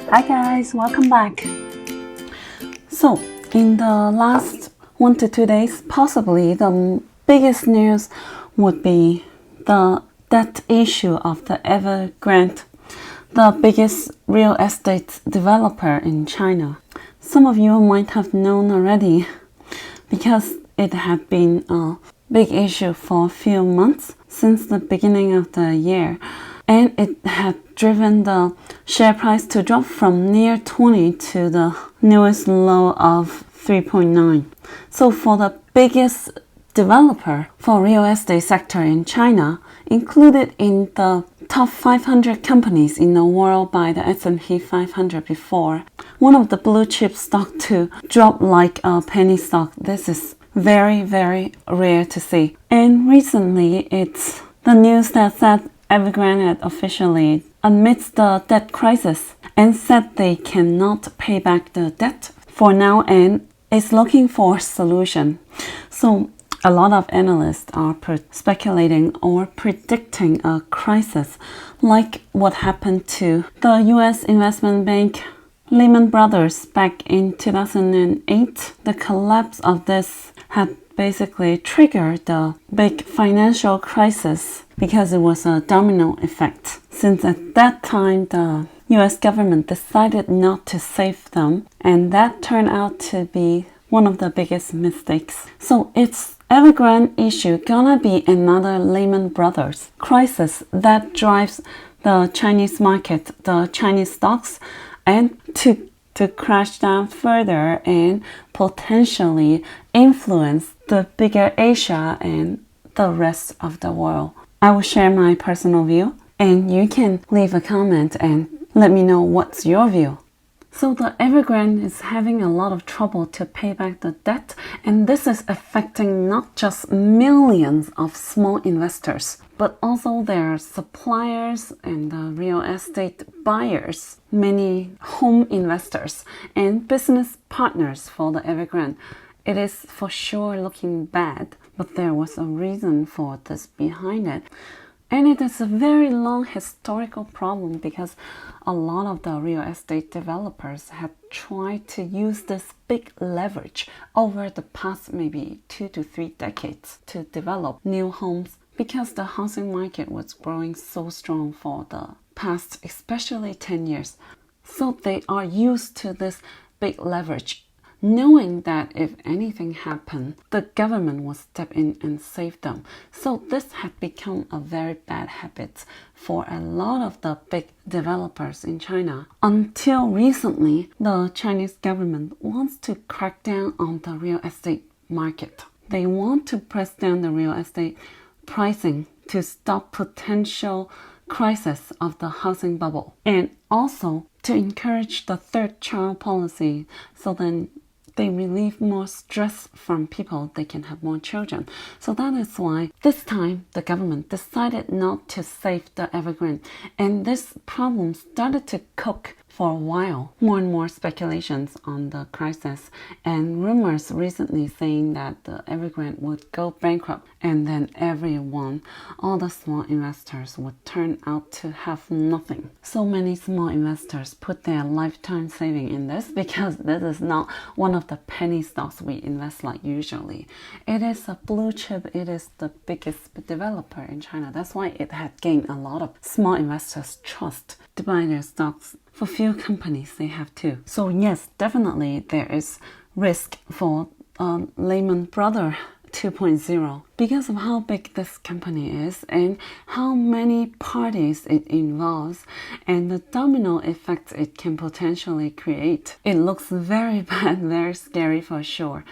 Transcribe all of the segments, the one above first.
Hi guys, welcome back. So, in the last 1 to 2 days, possibly the biggest news would be the debt issue of the Evergrand, the biggest real estate developer in China. Some of you might have known already because it had been a big issue for a few months since the beginning of the year. And it had driven the share price to drop from near 20 to the newest low of 3.9. So for the biggest developer for real estate sector in China, included in the top 500 companies in the world by the S&P 500 before, one of the blue chip stock to drop like a penny stock. This is very, very rare to see. And recently it's the news that said Evergrand had officially admits the debt crisis and said they cannot pay back the debt for now and is looking for a solution. So a lot of analysts are speculating or predicting a crisis like what happened to the US investment bank Lehman Brothers back in 2008. The collapse of this had basically triggered the big financial crisis because it was a domino effect. Since at that time the US government decided not to save them, and that turned out to be one of the biggest mistakes. So it's Evergrande issue gonna be another Lehman Brothers crisis that drives the Chinese market, the Chinese stocks, and to crash down further and potentially influence the bigger Asia and the rest of the world. I will share my personal view and you can leave a comment and let me know what's your view. So the Evergrande is having a lot of trouble to pay back the debt, and this is affecting not just millions of small investors, but also their suppliers and the real estate buyers, many home investors and business partners for the Evergrande. It is for sure looking bad, but there was a reason for this behind it. And it is a very long historical problem because a lot of the real estate developers have tried to use this big leverage over the past maybe 2 to 3 decades to develop new homes because the housing market was growing so strong for the past, especially 10 years. So they are used to this big leverage, knowing that if anything happened, the government will step in and save them. So this had become a very bad habit for a lot of the big developers in China. Until recently, the Chinese government wants to crack down on the real estate market. They want to press down the real estate pricing to stop potential crisis of the housing bubble, and also to encourage the third child policy, so then they relieve more stress from people, they can have more children. So that is why this time the government decided not to save the Evergrande, and this problem started to cook for a while. More and more speculations on the crisis and rumors recently saying that the Evergrande would go bankrupt, and then everyone, all the small investors would turn out to have nothing. So many small investors put their lifetime saving in this because this is not one of the penny stocks we invest like usually. It is a blue chip, it is the biggest developer in China. That's why it had gained a lot of small investors' trust to buy their stocks. For few companies, they have too. So yes, definitely there is risk for Lehman Brothers 2.0 because of how big this company is and how many parties it involves and the domino effects it can potentially create. It looks very bad, very scary for sure.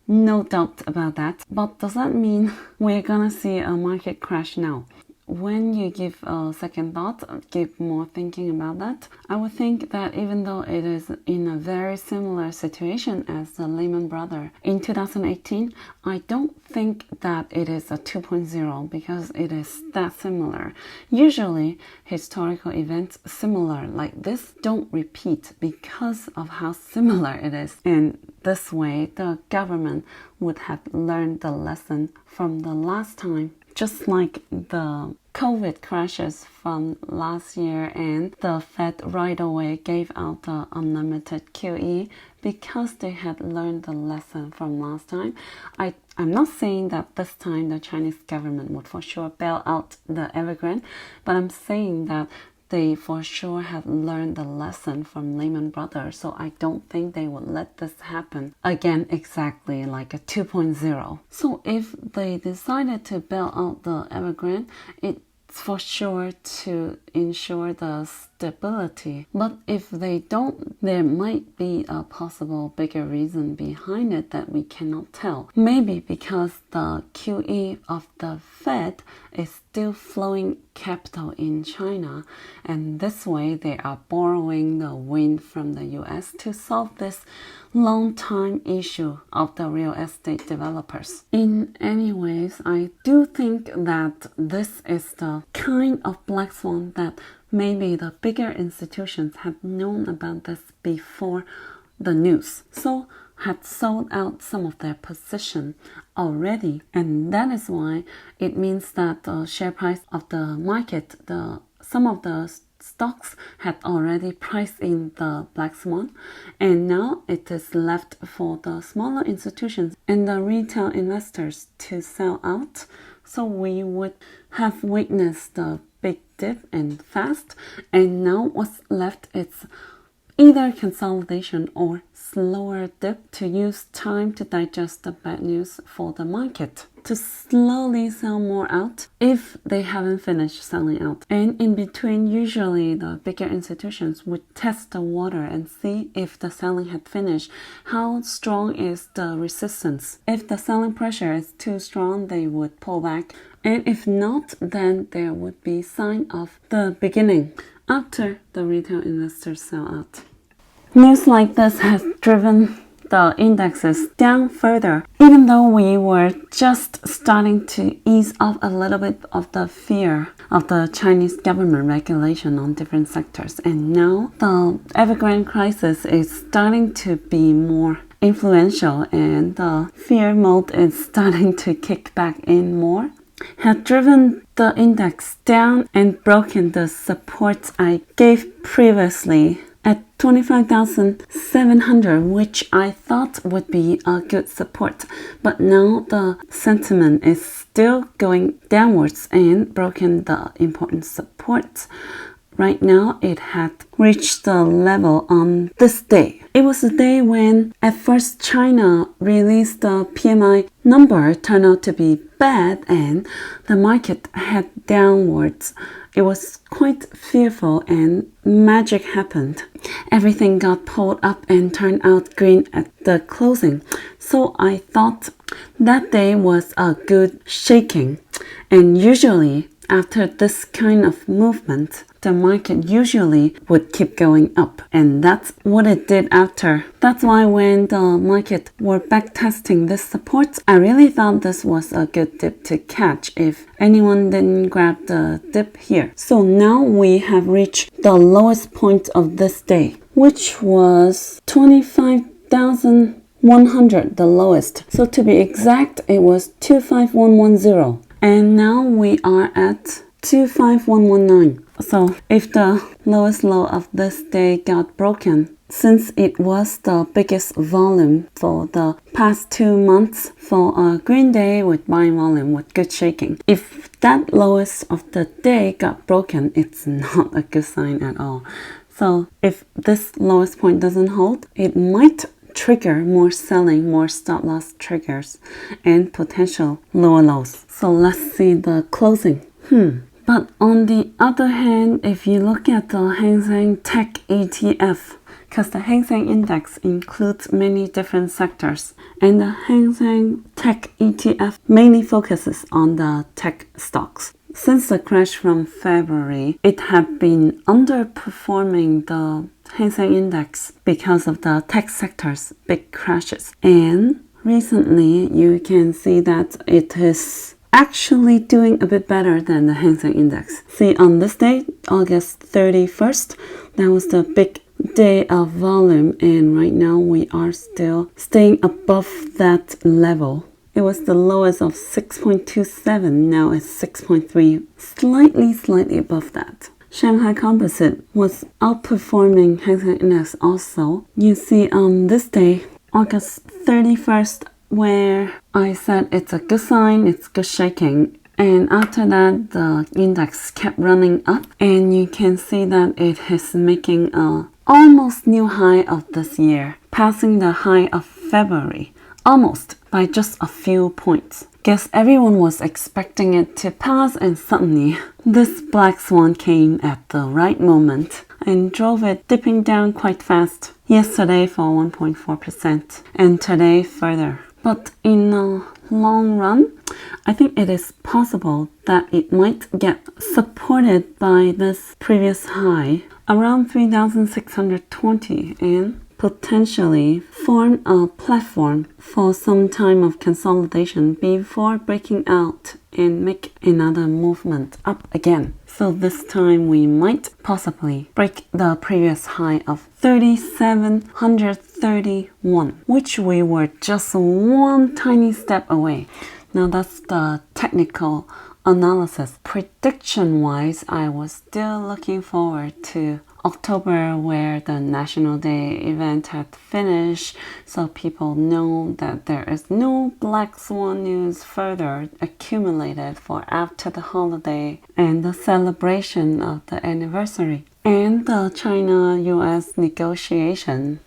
No doubt about that. But does that mean we're gonna see a market crash now? When you give a second thought, give more thinking about that, I would think that even though it is in a very similar situation as the Lehman Brothers in 2018, I don't think that it is a 2.0 because it is that similar. Usually, historical events similar like this don't repeat because of how similar it is. And this way, the government would have learned the lesson from the last time just like the COVID crashes from last year, and the Fed right away gave out the unlimited QE because they had learned the lesson from last time. I'm not saying that this time the Chinese government would for sure bail out the Evergrand, but I'm saying that they for sure have learned the lesson from Lehman Brothers, so I don't think they would let this happen again exactly like a 2.0. So if they decided to bail out the Evergrande, it's for sure to ensure the stability. But if they don't, there might be a possible bigger reason behind it that we cannot tell. Maybe because the QE of the Fed is still flowing capital in China, and this way they are borrowing the wind from the US to solve this long-time issue of the real estate developers. In any ways, I do think that this is the kind of black swan that maybe the bigger institutions had known about this before the news, so had sold out some of their position already, and that is why it means that the share price of the market, some of the stocks had already priced in the black swan, and now it is left for the smaller institutions and the retail investors to sell out. So we would have witnessed the big dip and fast, and now what's left is either consolidation or slower dip to use time to digest the bad news for the market, to slowly sell more out if they haven't finished selling out. And in between, usually the bigger institutions would test the water and see if the selling had finished, how strong is the resistance. If the selling pressure is too strong, they would pull back, and if not, then there would be sign of the beginning after the retail investors sell out. News like this has driven the indexes down further, even though we were just starting to ease off a little bit of the fear of the Chinese government regulation on different sectors. And now the Evergrande crisis is starting to be more influential, and the fear mode is starting to kick back in more, had driven the index down and broken the support I gave previously at 25,700, which I thought would be a good support. But now the sentiment is still going downwards and broken the important support. Right now, it had reached the level on this day. It was the day when at first China released the PMI number, turned out to be bad, and the market head downwards. It was quite fearful, and magic happened. Everything got pulled up and turned out green at the closing. So I thought that day was a good shaking. And usually, after this kind of movement, the market usually would keep going up, and that's what it did after. That's why when the market were back testing this support, I really thought this was a good dip to catch if anyone didn't grab the dip here. So now we have reached the lowest point of this day, which was 25,100, the lowest. So to be exact, it was 25110. And now we are at 25119. So if the lowest low of this day got broken, since it was the biggest volume for the past 2 months for a green day with buying volume with good shaking, if that lowest of the day got broken, it's not a good sign at all. So if this lowest point doesn't hold, it might trigger more selling, more stop loss triggers, and potential lower lows. So let's see the closing. But on the other hand, if you look at the Hang Seng Tech ETF, because the Hang Seng Index includes many different sectors, and the Hang Seng Tech ETF mainly focuses on the tech stocks. Since the crash from February, it had been underperforming the Hang Seng Index because of the tech sector's big crashes. And recently, you can see that it is actually doing a bit better than the Hang Seng Index. See, on this day, August 31st, that was the big day of volume, and right now we are still staying above that level. It was the lowest of 6.27, now it's 6.3, slightly above that. Shanghai Composite was outperforming Hang Seng Index also. You see on this day, August 31st, where I said it's a good sign, it's good shaking. And after that, the index kept running up, and you can see that it is making a almost new high of this year, passing the high of February, almost by just a few points. Guess everyone was expecting it to pass, and suddenly this black swan came at the right moment and drove it dipping down quite fast. Yesterday for 1.4% and today further. But in the long run, I think it is possible that it might get supported by this previous high around 3,620 and potentially form a platform for some time of consolidation before breaking out and make another movement up again. So this time we might possibly break the previous high of 3,731, which we were just one tiny step away. Now that's the technical analysis. Prediction wise, I was still looking forward to October, where the National Day event had finished, so people know that there is no black swan news further accumulated for after the holiday and the celebration of the anniversary and the China-US negotiation,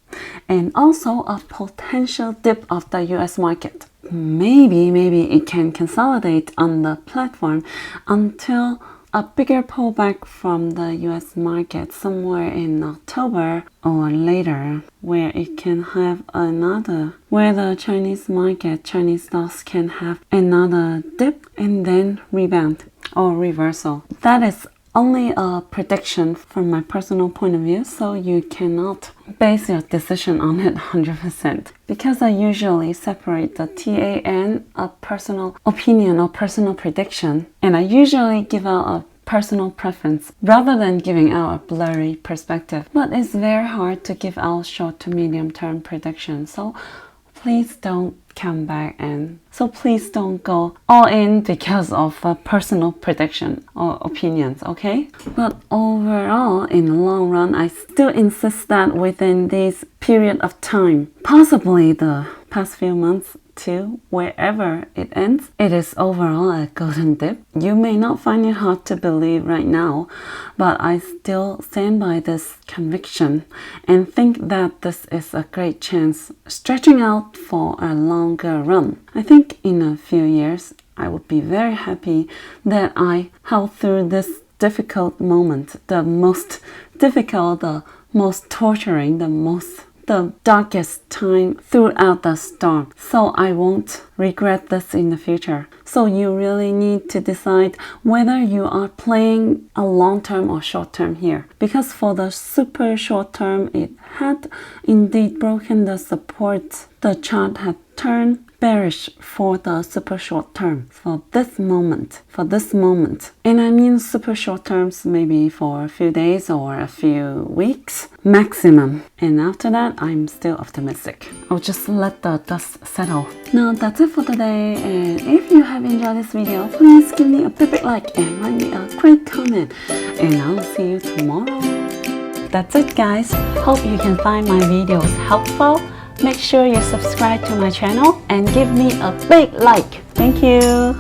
and also a potential dip of the US market. Maybe it can consolidate on the platform until a bigger pullback from the US market somewhere in October or later, where it can have another, where the Chinese market, Chinese stocks can have another dip and then rebound or reversal. That is only a prediction from my personal point of view, so you cannot base your decision on it 100%. Because I usually separate the TAN, a personal opinion or personal prediction, and I usually give out a personal preference rather than giving out a blurry perspective. But it's very hard to give out short to medium term predictions, so please don't come back and please don't go all in because of a personal prediction or opinions, okay? But overall, in the long run, I still insist that within this period of time, possibly the past few months to wherever it ends, it is overall a golden dip. You may not find it hard to believe right now, but I still stand by this conviction and think that this is a great chance stretching out for a longer run. I think in a few years, I would be very happy that I held through this difficult moment, the most difficult, the most torturing, the darkest time throughout the storm. So I won't regret this in the future. So you really need to decide whether you are playing a long term or short term here. Because for the super short term, it had indeed broken the support. The chart had turned bearish for the super short term for this moment, and I mean super short terms, maybe for a few days or a few weeks maximum, and after that I'm still optimistic. I'll just let the dust settle. Now that's it for today, and if you have enjoyed this video, please give me a big like and write me a great comment, and I'll see you tomorrow. That's it guys, hope you can find my videos helpful. Make sure you subscribe to my channel and give me a big like. Thank you.